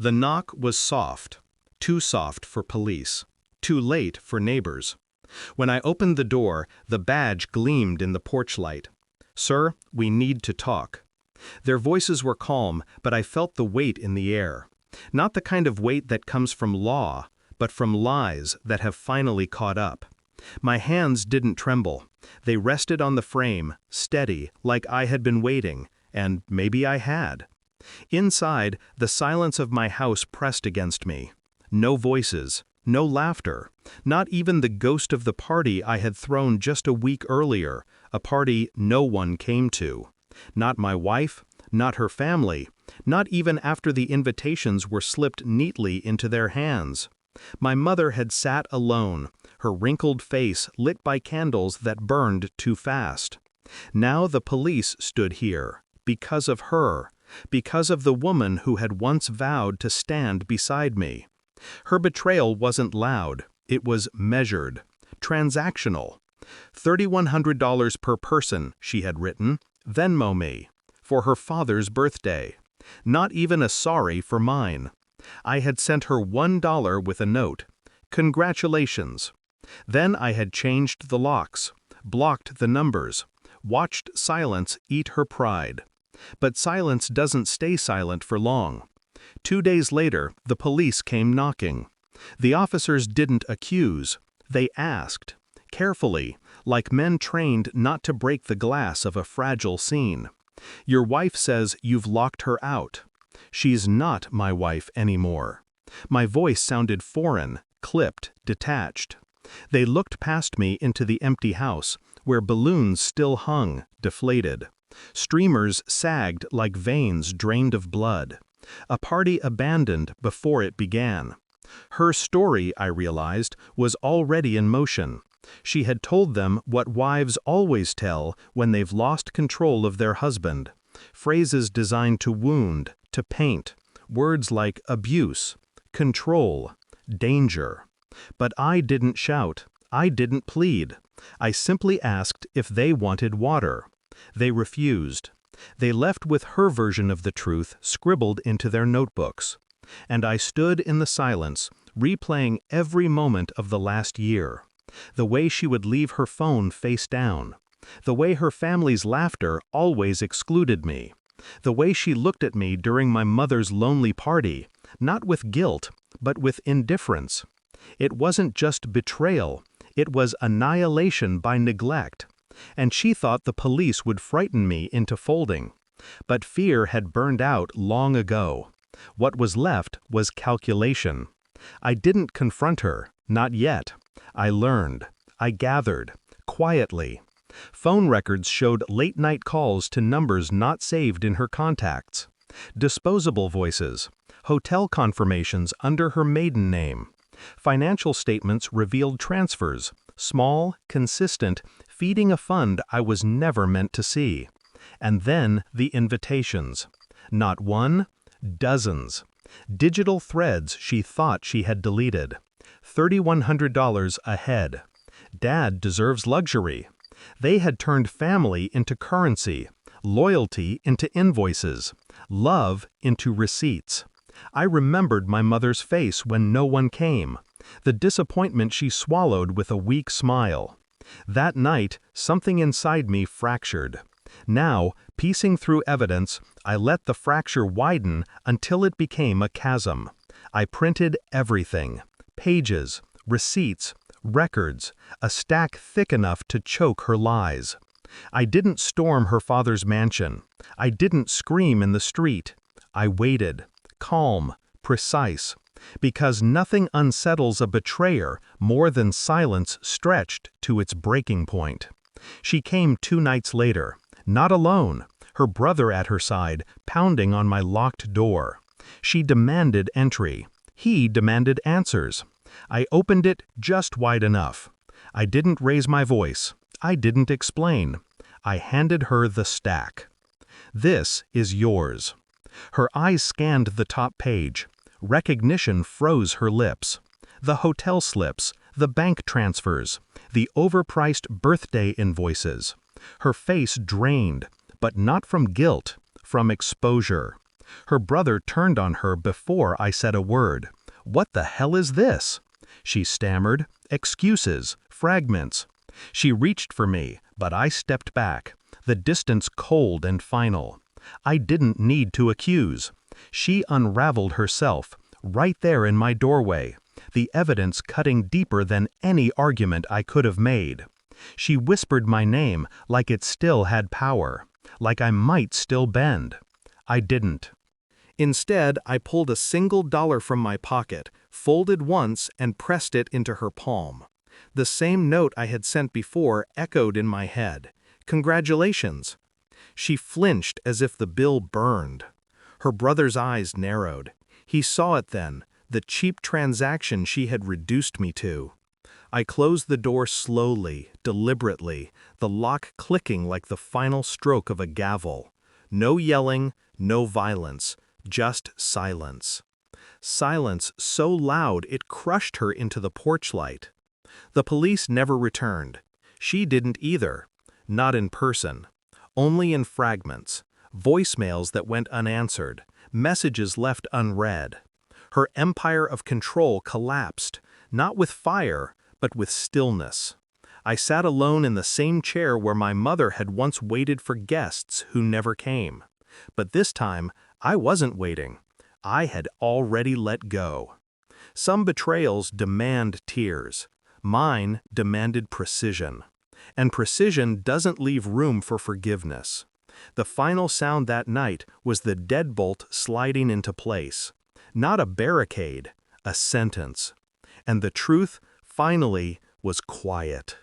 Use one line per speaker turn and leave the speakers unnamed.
The knock was soft, too soft for police, too late for neighbors. When I opened the door, the badge gleamed in the porch light. "Sir, we need to talk." Their voices were calm, but I felt the weight in the air. Not the kind of weight that comes from law, but from lies that have finally caught up. My hands didn't tremble. They rested on the frame, steady, like I had been waiting, and maybe I had. Inside, the silence of my house pressed against me. No voices, no laughter, not even the ghost of the party I had thrown just a week earlier, a party no one came to. Not my wife, not her family, not even after the invitations were slipped neatly into their hands. My mother had sat alone, her wrinkled face lit by candles that burned too fast. Now the police stood here, because of her, because of the woman who had once vowed to stand beside me. Her betrayal wasn't loud, it was measured, transactional. $3,100 per person, she had written, Venmo me, for her father's birthday. Not even a sorry for mine. I had sent her $1 with a note. Congratulations. Then I had changed the locks, blocked the numbers, watched silence eat her pride. But silence doesn't stay silent for long. 2 days later, the police came knocking. The officers didn't accuse, they asked, carefully, like men trained not to break the glass of a fragile scene. "Your wife says you've locked her out." "She's not my wife anymore." My voice sounded foreign, clipped, detached. They looked past me into the empty house, where balloons still hung, deflated. Streamers sagged like veins drained of blood. A party abandoned before it began. Her story, I realized, was already in motion. She had told them what wives always tell when they've lost control of their husband. Phrases designed to wound, to paint. Words like abuse, control, danger. But I didn't shout. I didn't plead. I simply asked if they wanted water. They refused. They left with her version of the truth scribbled into their notebooks. And I stood in the silence, replaying every moment of the last year. The way she would leave her phone face down. The way her family's laughter always excluded me. The way she looked at me during my mother's lonely party, not with guilt, but with indifference. It wasn't just betrayal, it was annihilation by neglect. And she thought the police would frighten me into folding. But fear had burned out long ago. What was left was calculation. I didn't confront her, not yet. I learned. I gathered. Quietly. Phone records showed late-night calls to numbers not saved in her contacts. Disposable voices. Hotel confirmations under her maiden name. Financial statements revealed transfers, small, consistent, feeding a fund I was never meant to see. And then the invitations. Not one, dozens. Digital threads she thought she had deleted. $3,100 a head. Dad deserves luxury. They had turned family into currency, loyalty into invoices, love into receipts. I remembered my mother's face when no one came, the disappointment she swallowed with a weak smile. That night, something inside me fractured. Now, piecing through evidence, I let the fracture widen until it became a chasm. I printed everything. Pages, receipts, records, a stack thick enough to choke her lies. I didn't storm her father's mansion. I didn't scream in the street. I waited, calm, precise, because nothing unsettles a betrayer more than silence stretched to its breaking point. She came 2 nights later, not alone, her brother at her side, pounding on my locked door. She demanded entry. He demanded answers. I opened it just wide enough. I didn't raise my voice. I didn't explain. I handed her the stack. "This is yours." Her eyes scanned the top page. Recognition froze her lips. The hotel slips, the bank transfers, the overpriced birthday invoices. Her face drained, but not from guilt, from exposure. Her brother turned on her before I said a word. "What the hell is this?" She stammered, excuses, fragments. She reached for me, but I stepped back, the distance cold and final. I didn't need to accuse. She unraveled herself, right there in my doorway, the evidence cutting deeper than any argument I could have made. She whispered my name like it still had power, like I might still bend. I didn't. Instead, I pulled a single dollar from my pocket, folded once, and pressed it into her palm. The same note I had sent before echoed in my head. "Congratulations." She flinched as if the bill burned. Her brother's eyes narrowed. He saw it then, the cheap transaction she had reduced me to. I closed the door slowly, deliberately, the lock clicking like the final stroke of a gavel. No yelling, no violence, just silence. Silence so loud it crushed her into the porch light. The police never returned. She didn't either. Not in person. Only in fragments. Voicemails that went unanswered. Messages left unread. Her empire of control collapsed, not with fire, but with stillness. I sat alone in the same chair where my mother had once waited for guests who never came. But this time, I wasn't waiting. I had already let go. Some betrayals demand tears. Mine demanded precision. And precision doesn't leave room for forgiveness. The final sound that night was the deadbolt sliding into place. Not a barricade, a sentence. And the truth, finally, was quiet.